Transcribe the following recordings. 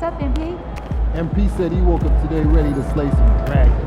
up, MP? MP said he woke up today ready to slay some dragons.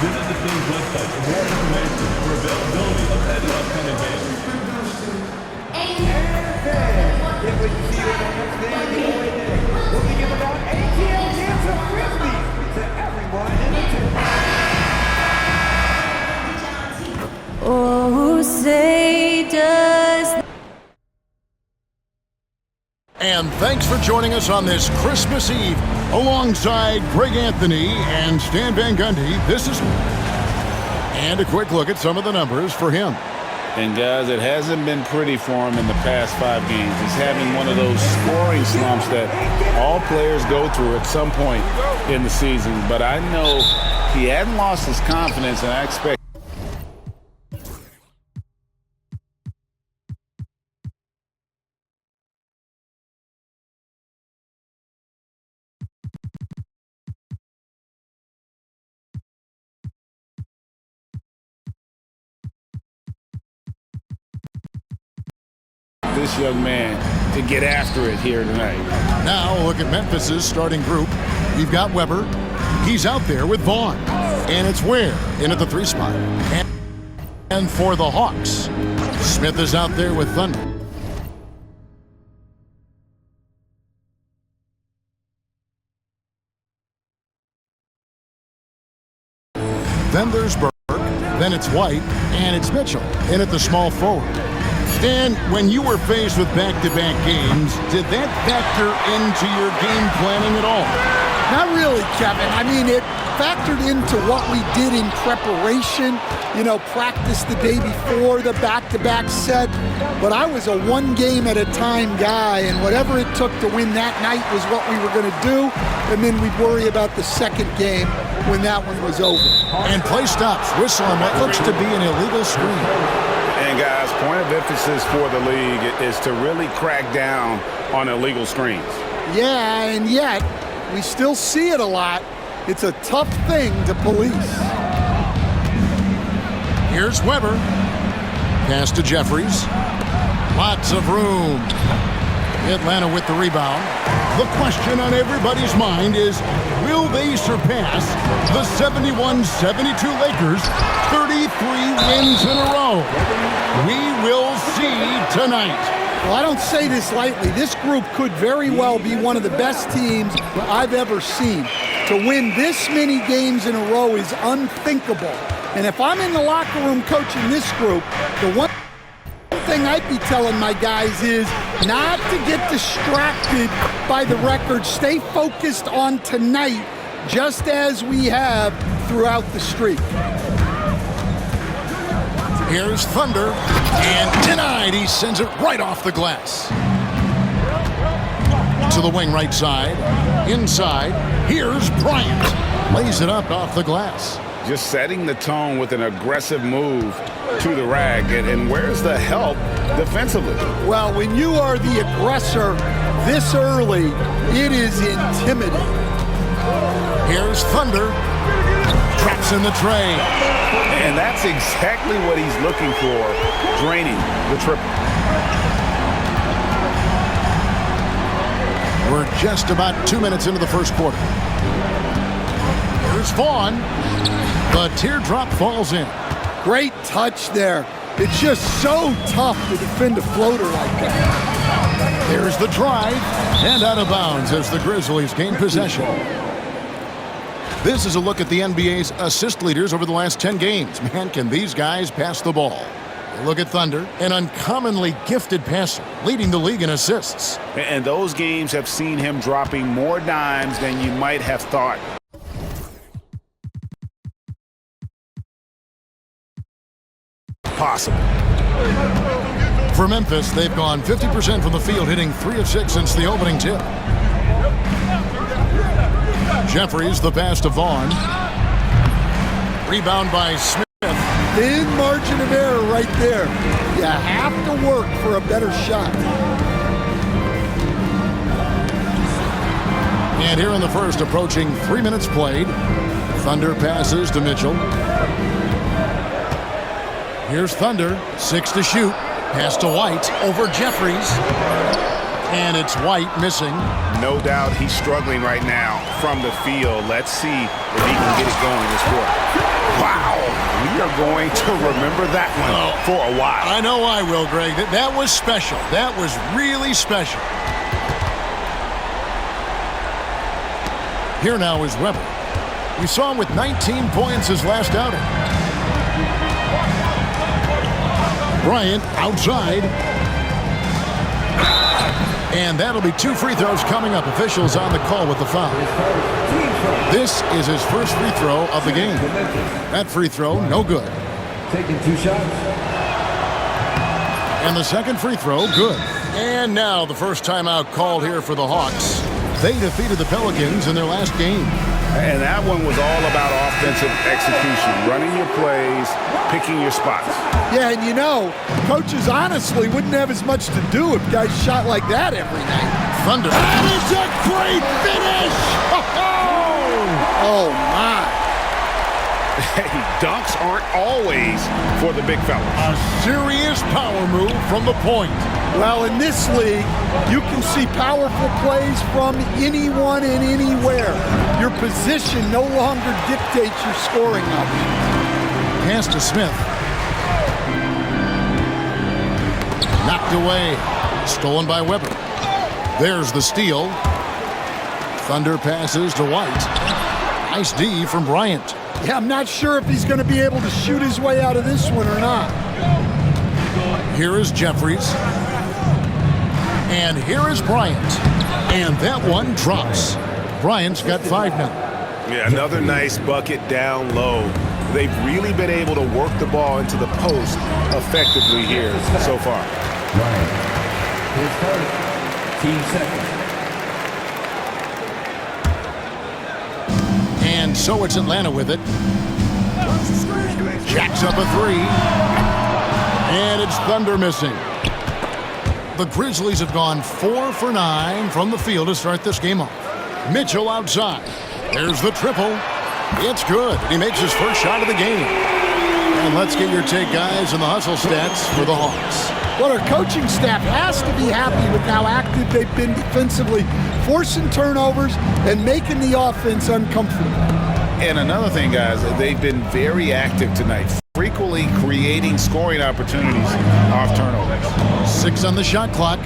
Visit the team's website for more information or availability of any upcoming games. Can't wait to see you on the next day of the OA Day. We'll be giving out ATL cans of Frisbees to everyone in attendance. Oh, say does... And thanks for joining us on this Christmas Eve. Alongside Greg Anthony and Stan Van Gundy, this is... And a quick look at some of the numbers for him. And guys, it hasn't been pretty for him in the past 5 games. He's having one of those scoring slumps that all players go through at some point in the season. But I know he hadn't lost his confidence, and I expect this young man to get after it here tonight. Now look at Memphis's starting group. You've got Weber. He's out there with Vaughn. And it's Ware in at the 3 spot. And for the Hawks, Smith is out there with Thunder. Then there's Burke, then it's White, and it's Mitchell in at the small forward. Stan, when you were faced with back-to-back games, did that factor into your game planning at all? Not really, Kevin. I mean, it factored into what we did in preparation, practice the day before the back-to-back set. But I was a one-game-at-a-time guy, and whatever it took to win that night was what we were going to do, and then we'd worry about the second game when that one was over. And play stops, whistle on what looks to be an illegal screen. And guys, point of emphasis for the league is to really crack down on illegal screens. Yeah, and yet we still see it a lot. It's a tough thing to police. Here's Weber. Pass to Jeffries. Lots of room. Atlanta with the rebound. The question on everybody's mind is, will they surpass the 71-72 Lakers 33 wins in a row? We will see tonight. Well, I don't say this lightly. This group could very well be one of the best teams I've ever seen. To win this many games in a row is unthinkable. And if I'm in the locker room coaching this group, the one thing I'd be telling my guys is not to get distracted by the record. Stay focused on tonight, just as we have throughout the streak. Here's Thunder, and denied. He sends it right off the glass. To the wing right side. Inside, here's Bryant. Lays it up off the glass. Just setting the tone with an aggressive move to the rack. And where's the help defensively? Well, when you are the aggressor this early, it is intimidating. Here's Thunder. Traps in the tray. And that's exactly what he's looking for, draining the triple. We're just about 2 minutes into the first quarter. Here's Vaughn. The teardrop falls in. Great touch there. It's just so tough to defend a floater like that. There's the drive, and out of bounds as the Grizzlies gain possession. This is a look at the NBA's assist leaders over the last 10 games. Man, can these guys pass the ball? Look at Thunder, an uncommonly gifted passer, leading the league in assists. And those games have seen him dropping more dimes than you might have thought. Possible. For Memphis, they've gone 50% from the field, hitting 3 of 6 since the opening tip. Jeffries, the pass to Vaughn. Rebound by Smith. Thin margin of error right there. You have to work for a better shot. And here in the first, approaching 3 minutes played. Thunder passes to Mitchell. Here's Thunder, 6 to shoot. Pass to White over Jeffries. And it's White missing. No doubt he's struggling right now from the field. Let's see if he can get it going this quarter. Wow, we are going to remember that one for a while. I know I will, Greg. That was special. That was really special. Here now is Weber. We saw him with 19 points his last outing. Bryant outside. And that'll be 2 free throws coming up. Officials on the call with the foul. This is his first free throw of the game. That free throw, no good. Taking 2 shots. And the second free throw, good. And now the first timeout called here for the Hawks. They defeated the Pelicans in their last game. And that one was all about offensive execution, running your plays, picking your spots. Yeah, and you know, coaches honestly wouldn't have as much to do if guys shot like that every night. Thunder. That is a great finish! Oh, my. Hey, dunks aren't always for the big fellas. A serious power move from the point. Well, in this league, you can see powerful plays from anyone and anywhere. Your position no longer dictates your scoring options. Pass to Smith. Knocked away. Stolen by Weber. There's the steal. Thunder passes to White. Nice D from Bryant. Yeah, I'm not sure if he's going to be able to shoot his way out of this one or not. Here is Jeffries. And here is Bryant. And that one drops. Bryant's got 5 now. Yeah, another nice bucket down low. They've really been able to work the ball into the post effectively here so far. Bryant. His first. Team second. And so it's Atlanta with it. Jacks up a 3. And it's Thunder missing. The Grizzlies have gone 4 for 9 from the field to start this game off. Mitchell outside. There's the triple. It's good. He makes his first shot of the game. And let's get your take, guys, on the hustle stats for the Hawks. Well, our coaching staff has to be happy with how active they've been defensively, forcing turnovers and making the offense uncomfortable. And another thing, guys, they've been very active tonight, frequently creating scoring opportunities off turnovers. 6 on the shot clock.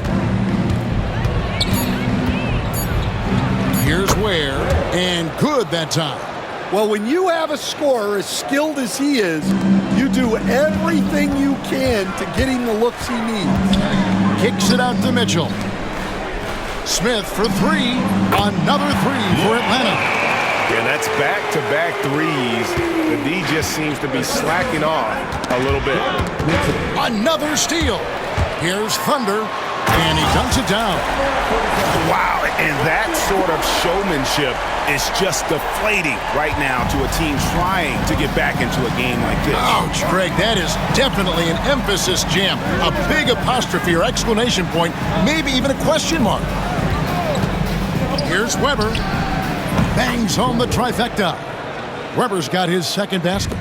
Here's Ware, and good that time. Well, when you have a scorer as skilled as he is, you do everything you can to get him the looks he needs. Kicks it out to Mitchell. Smith for 3. Another 3 for Atlanta. Yeah, that's back-to-back threes. The D just seems to be slacking off a little bit. Another steal. Here's Thunder, and he dunks it down. Wow, and that sort of showmanship is just deflating right now to a team trying to get back into a game like this. Ouch, Greg, that is definitely an emphasis jam. A big apostrophe or exclamation point, maybe even a question mark. Here's Weber. Bangs home the trifecta. Weber's got his second basket.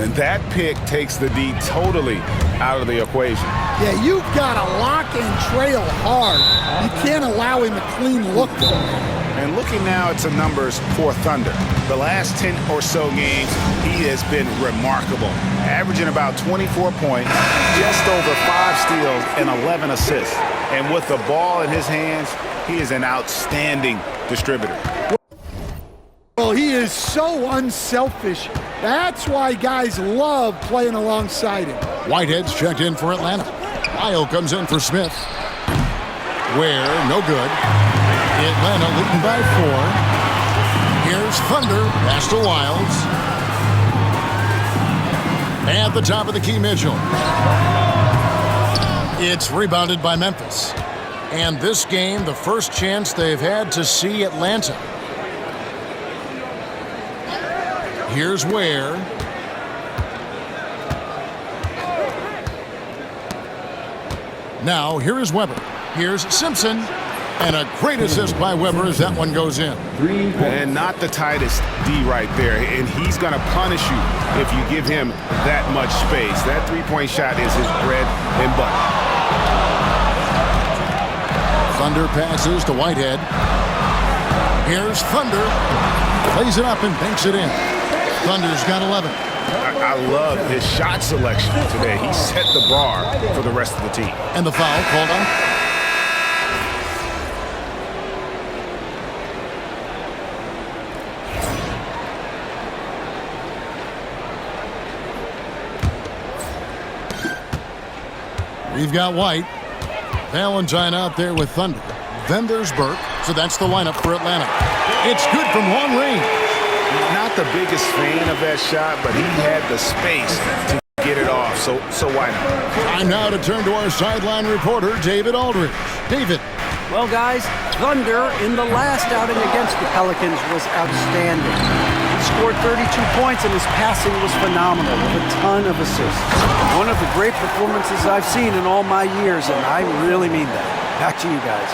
And that pick takes the D totally out of the equation. Yeah, you've got to lock and trail hard. You can't allow him a clean look. And looking now at some numbers for Thunder. The last 10 or so games, he has been remarkable. Averaging about 24 points, just over 5 steals, and 11 assists. And with the ball in his hands, he is an outstanding distributor. Well, he is so unselfish. That's why guys love playing alongside him. Whitehead's checked in for Atlanta. Lyle comes in for Smith. Ware, no good. Atlanta leading by 4. Here's Thunder, pass to Wilds. At the top of the key, Mitchell. It's rebounded by Memphis. And this game, the first chance they've had to see Atlanta. Here's Ware. Now, here is Weber. Here's Simpson. And a great assist by Weber as that one goes in. And not the tightest D right there. And he's going to punish you if you give him that much space. That three-point shot is his bread and butter. Thunder passes to Whitehead. Here's Thunder. Plays it up and banks it in. Thunder's got 11. I love his shot selection today. He set the bar for the rest of the team. And the foul called on. We've got White. Valentine out there with Thunder. Then there's Burke. So that's the lineup for Atlanta. It's good from long range. Not the biggest fan of that shot, but he had the space to get it off. So why not? Time now to turn to our sideline reporter, David Aldridge. David. Well, guys, Thunder in the last outing against the Pelicans was outstanding. He scored 32 points and his passing was phenomenal with a ton of assists. One of the great performances I've seen in all my years, and I really mean that. Back to you guys.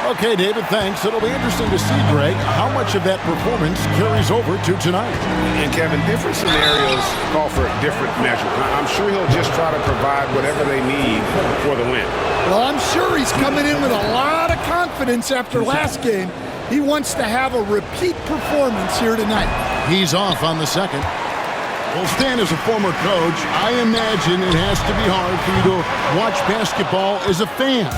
Okay, David, thanks. It'll be interesting to see, Greg, how much of that performance carries over to tonight. And, Kevin, different scenarios call for a different measure. I'm sure he'll just try to provide whatever they need for the win. Well, I'm sure he's coming in with a lot of confidence after last game. He wants to have a repeat performance here tonight. He's off on the second. Well, Stan, as a former coach, I imagine it has to be hard for you to watch basketball as a fan.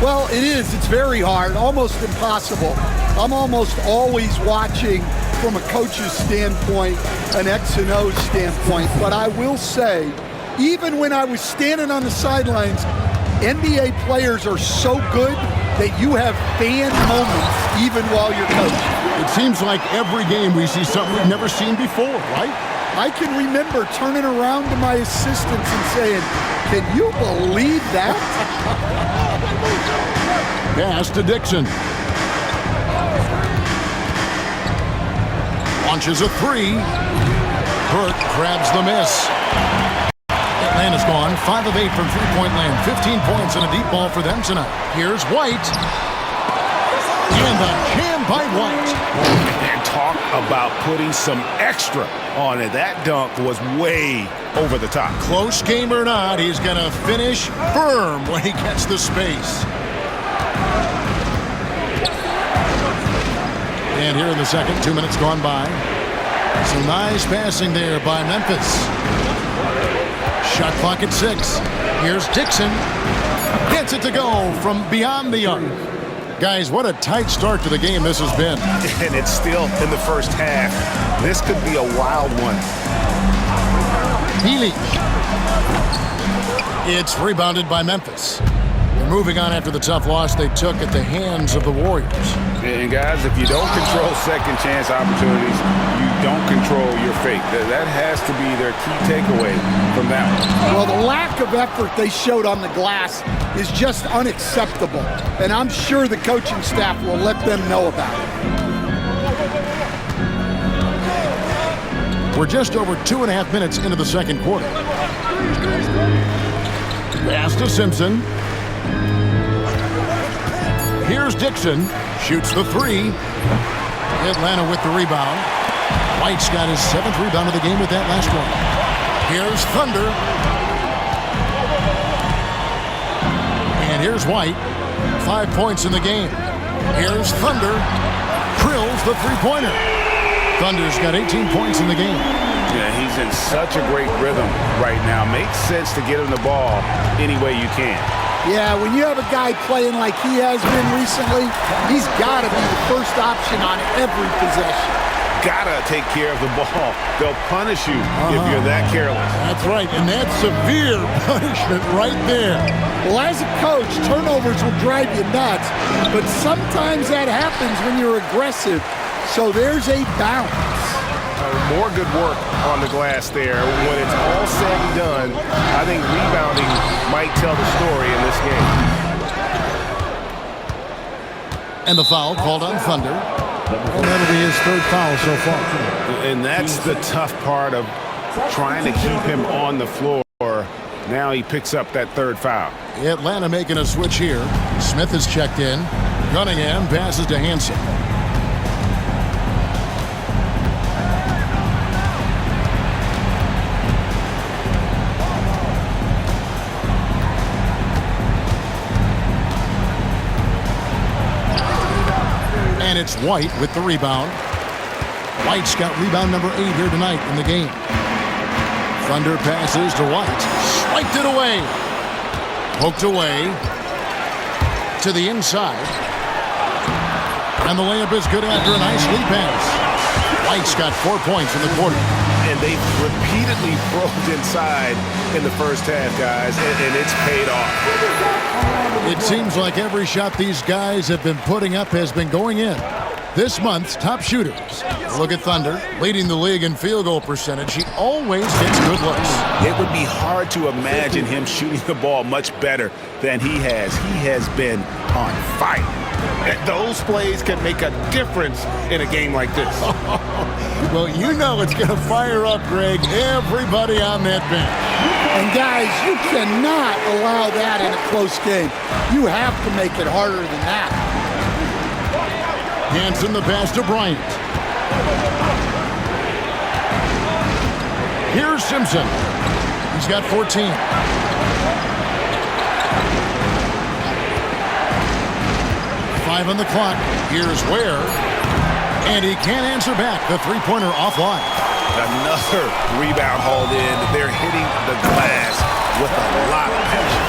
Well, it is. It's very hard, almost impossible. I'm almost always watching from a coach's standpoint, an X and O standpoint. But I will say, even when I was standing on the sidelines, NBA players are so good that you have fan moments even while you're coaching. It seems like every game we see something we've never seen before, right? I can remember turning around to my assistants and saying, "Can you believe that?" Pass to Dixon. Launches a three. Burke grabs the miss. Atlanta's gone 5 of 8 from three-point land. 15 points and a deep ball for them tonight. Here's White. And the jam by White. And talk about putting some extra on it. That dunk was way over the top. Close game or not, he's going to finish firm when he gets the space. And here in the second, 2 minutes gone by. Some nice passing there by Memphis. Shot clock at 6. Here's Dixon. Gets it to go from beyond the arc. Guys, what a tight start to the game this has been. And it's still in the first half. This could be a wild one. Healy. It's rebounded by Memphis. They're moving on after the tough loss they took at the hands of the Warriors. And guys, if you don't control second chance opportunities, you don't control your fate. That has to be their key takeaway from that one. Well, the lack of effort they showed on the glass is just unacceptable. And I'm sure the coaching staff will let them know about it. We're just over 2.5 minutes into the second quarter. Pass to Simpson. Here's Dixon. Shoots the three. Atlanta with the rebound. White's got his 7th rebound of the game with that last one. Here's Thunder. And here's White. 5 points in the game. Here's Thunder. Drills the three-pointer. Thunder's got 18 points in the game. Yeah, he's in such a great rhythm right now. Makes sense to get him the ball any way you can. Yeah, when you have a guy playing like he has been recently, he's got to be the first option on every possession. Gotta take care of the ball. They'll punish you if you're that careless. That's right, and that's severe punishment right there. Well, as a coach, turnovers will drive you nuts, but sometimes that happens when you're aggressive. So there's a balance. More good work on the glass there. When it's all said and done, I think rebounding might tell the story in this game. And the foul called on Thunder. And that'll be his third foul so far. And that's the tough part of trying to keep him on the floor. Now he picks up that third foul. Atlanta making a switch here. Smith is checked in. Cunningham passes to Hansen. And it's White with the rebound. White's got rebound number 8 here tonight in the game. Thunder passes to White. Swiped it away. Poked away to the inside. And the layup is good after a nice lead pass. White's got 4 points in the quarter. And they repeatedly broke inside in the first half, guys, and it's paid off. It seems like every shot these guys have been putting up has been going in. This month's top shooters. Look at Thunder, leading the league in field goal percentage. He always gets good looks. It would be hard to imagine him shooting the ball much better than he has. He has been on fire. Those plays can make a difference in a game like this. Well, you know it's going to fire up, Greg, everybody on that bench. And guys, you cannot allow that in a close game. You have to make it harder than that. Hansen the pass to Bryant. Here's Simpson. He's got 14. Five on the clock. Here's Ware. And he can't answer back. The three-pointer offline. Another rebound hauled in. They're hitting the glass with a lot of passion.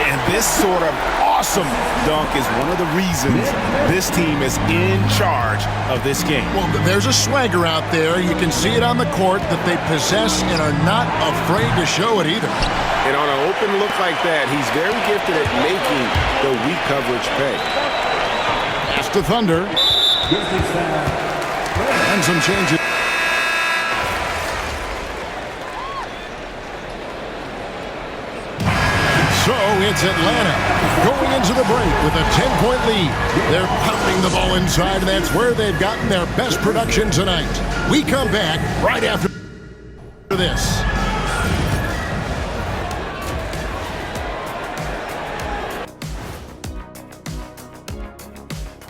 And this sort of awesome dunk is one of the reasons this team is in charge of this game. Well, there's a swagger out there. You can see it on the court that they possess and are not afraid to show it either. And on an open look like that, he's very gifted at making the weak coverage pay. Pass to Thunder. And some changes. So it's Atlanta going into the break with a 10-point lead. They're pounding the ball inside, and that's where they've gotten their best production tonight. We come back right after this.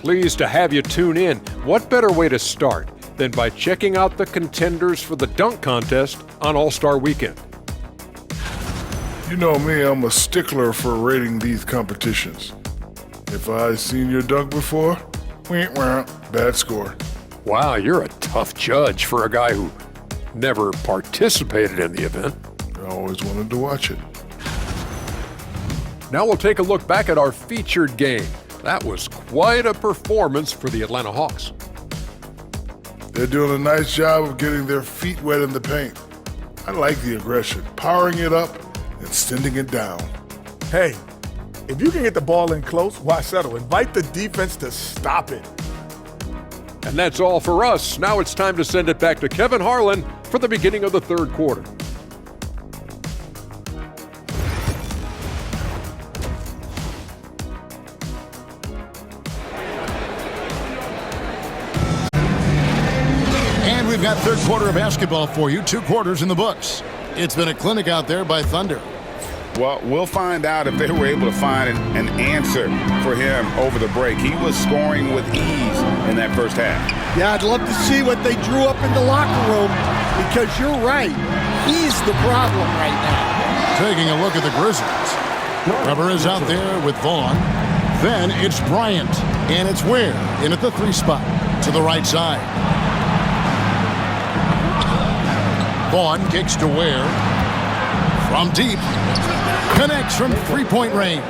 Pleased to have you tune in. What better way to start than by checking out the contenders for the dunk contest on All-Star Weekend? You know me, I'm a stickler for rating these competitions. If I seen your dunk before, bad score. Wow, you're a tough judge for a guy who never participated in the event. I always wanted to watch it. Now we'll take a look back at our featured game. That was quite a performance for the Atlanta Hawks. They're doing a nice job of getting their feet wet in the paint. I like the aggression, powering it up and sending it down. Hey, if you can get the ball in close, why settle? Invite the defense to stop it. And that's all for us. Now it's time to send it back to Kevin Harlan for the beginning of the third quarter. And we've got third quarter of basketball for you. 2 quarters in the books. It's been a clinic out there by Thunder. Well, we'll find out if they were able to find an answer for him over the break. He was scoring with ease in that first half. Yeah, I'd love to see what they drew up in the locker room because you're right. He's the problem right now. Taking a look at the Grizzlies. Weber is out there with Vaughn. Then it's Bryant, and it's Ware in at the 3 spot to the right side. Vaughn kicks to Ware. From deep. Connects from 3-point range.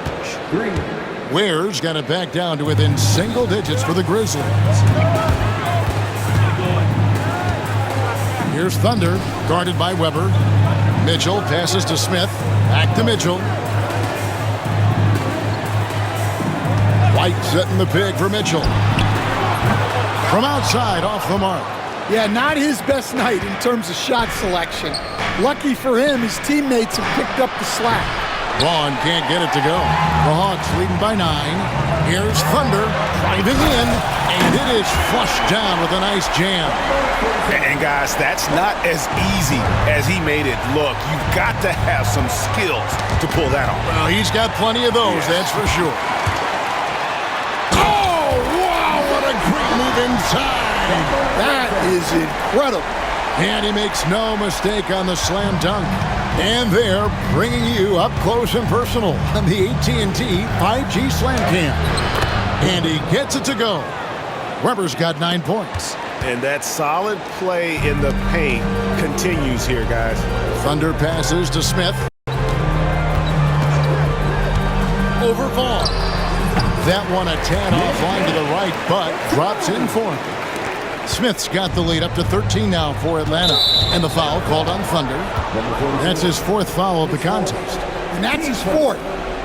Ware's got it back down to within single digits for the Grizzlies. Here's Thunder, guarded by Weber. Mitchell passes to Smith. Back to Mitchell. White setting the pick for Mitchell. From outside, off the mark. Yeah, not his best night in terms of shot selection. Lucky for him, his teammates have picked up the slack. Vaughn can't get it to go. The Hawks leading by 9. Here's Thunder driving in, And it is flushed down with a nice jam. And guys, that's not as easy as he made it look. You've got to have some skills to pull that off. Well, he's got plenty of those, that's for sure. Oh, wow, what a great move inside. That is incredible. And he makes no mistake on the slam dunk. And they're bringing you up close and personal on the AT&T 5G Slam Cam. And he gets it to go. Weber's got 9 points. And that solid play in the paint continues here, guys. Thunder passes to Smith. Over Vaughn. That one a tad offline to the right, but drops in for him. Smith's got the lead up to 13 now for Atlanta. And the foul called on Thunder. That's his 4th foul of the contest. And that's his 4th.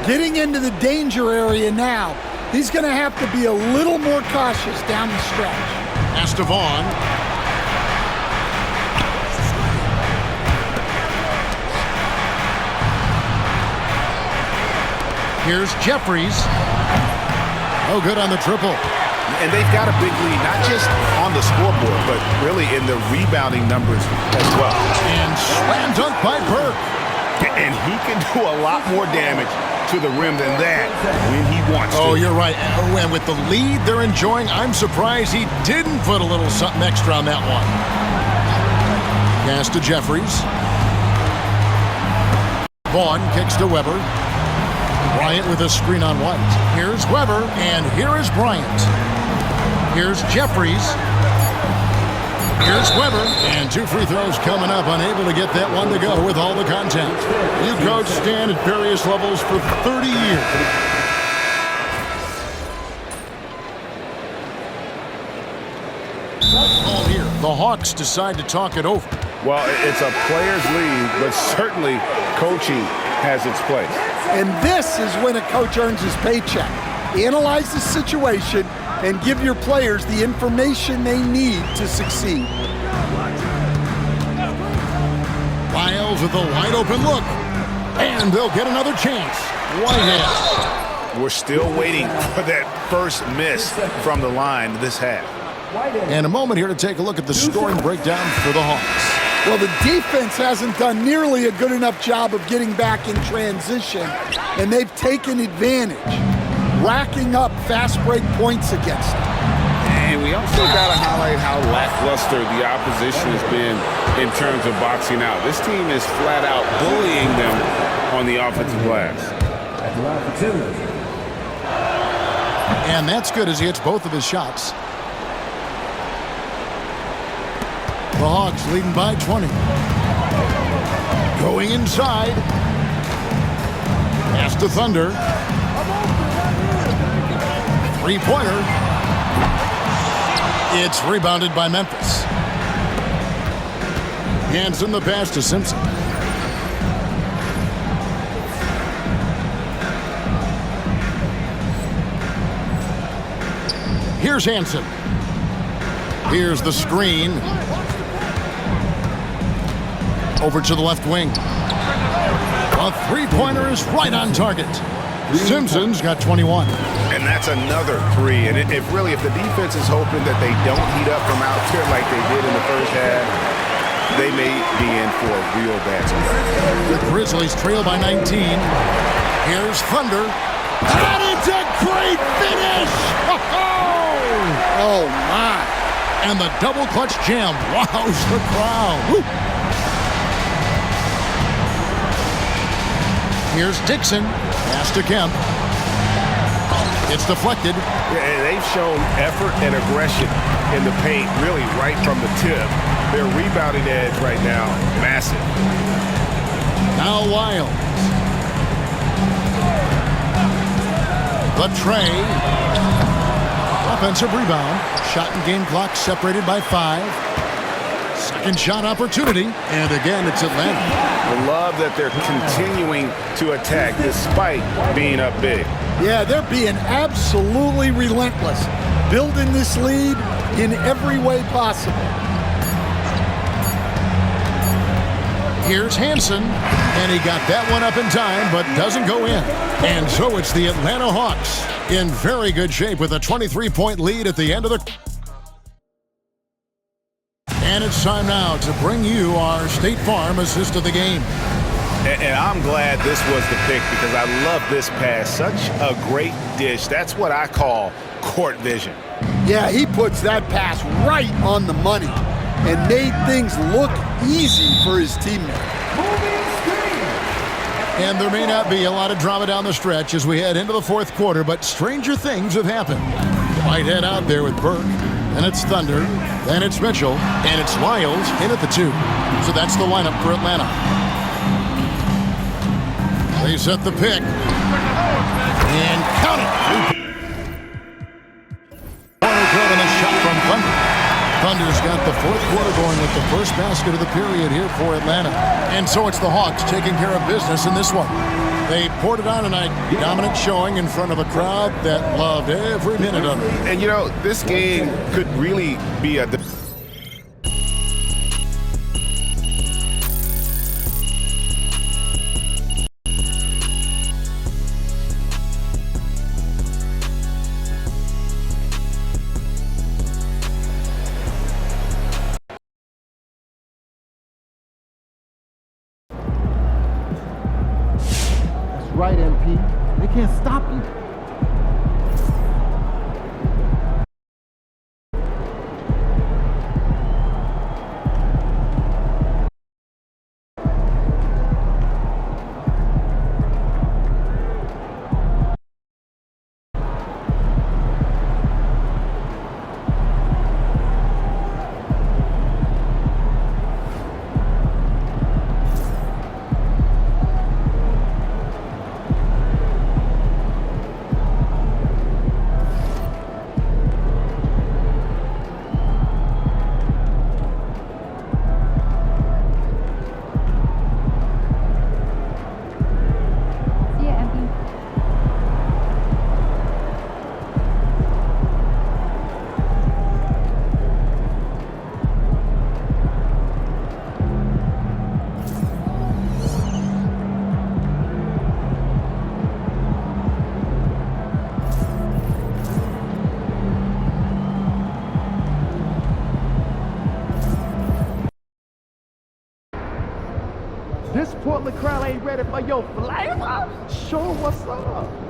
Getting into the danger area now. He's going to have to be a little more cautious down the stretch. Pass to Vaughn. Here's Jeffries. Oh, good on the triple. And they've got a big lead, not just on the scoreboard, but really in the rebounding numbers as well. And slam dunk by Burke. And he can do a lot more damage to the rim than that when he wants to. Oh, you're right. And with the lead they're enjoying, I'm surprised he didn't put a little something extra on that one. Pass to Jeffries. Vaughn kicks to Weber. Bryant with a screen on White. Here's Weber, and here is Bryant. Here's Jeffries. Here's Weber, and 2 free throws coming up, unable to get that one to go with all the contact. You coached Stan at various levels for 30 years. All here, the Hawks decide to talk it over. Well, it's a player's league, but certainly coaching has its place. And this is when a coach earns his paycheck. Analyze the situation and give your players the information they need to succeed. Lyles with a wide open look. And they'll get another chance. Whitehead. We're still waiting for that first miss from the line this half. And a moment here to take a look at the scoring breakdown for the Hawks. Well, the defense hasn't done nearly a good enough job of getting back in transition, and they've taken advantage, racking up fast break points against them. And we also got to highlight how lackluster the opposition has been in terms of boxing out. This team is flat out bullying them on the offensive glass. And that's good as he hits both of his shots. The Hawks leading by 20. Going inside. Pass to Thunder. 3-pointer. It's rebounded by Memphis. Hanson the pass to Simpson. Here's Hanson. Here's the screen. Over to the left wing. A 3-pointer is right on target. Simpson's got 21. And that's another 3. And if the defense is hoping that they don't heat up from out there like they did in the first half, they may be in for a real bad spot. The Grizzlies trail by 19. Here's Thunder. And it's a great finish! Oh, my. And the double clutch jam wows the crowd. Woo. Here's Dixon. Pass to Kemp. It's deflected. Yeah, they've shown effort and aggression in the paint, really right from the tip. Their rebounding edge right now, massive. Now Lyles. The tray. Offensive rebound. Shot and game clock separated by 5. Second shot opportunity. And again, it's Atlanta. I love that they're continuing to attack despite being up big. Yeah, they're being absolutely relentless, building this lead in every way possible. Here's Hansen, and he got that one up in time, but doesn't go in. And so it's the Atlanta Hawks in very good shape with a 23-point lead at the end of the... And it's time now to bring you our State Farm assist of the game. And I'm glad this was the pick because I love this pass. Such a great dish. That's what I call court vision. Yeah, he puts that pass right on the money and made things look easy for his teammate. And there may not be a lot of drama down the stretch as we head into the fourth quarter, but stranger things have happened. Whitehead out there with Burke, and it's Thunder, then it's Mitchell, and it's Lyles in at the 2. So that's the lineup for Atlanta. They set the pick. And count it. Corner good and a shot from Thunder. Thunder's got the fourth quarter going with the first basket of the period here for Atlanta. And so it's the Hawks taking care of business in this one. They poured it on tonight. Dominant showing in front of a crowd that loved every minute of it. And you know, this game could really be a... Right, MP. They can't stop you. This Portland crowd ain't ready for your flavor. Show 'em what's up.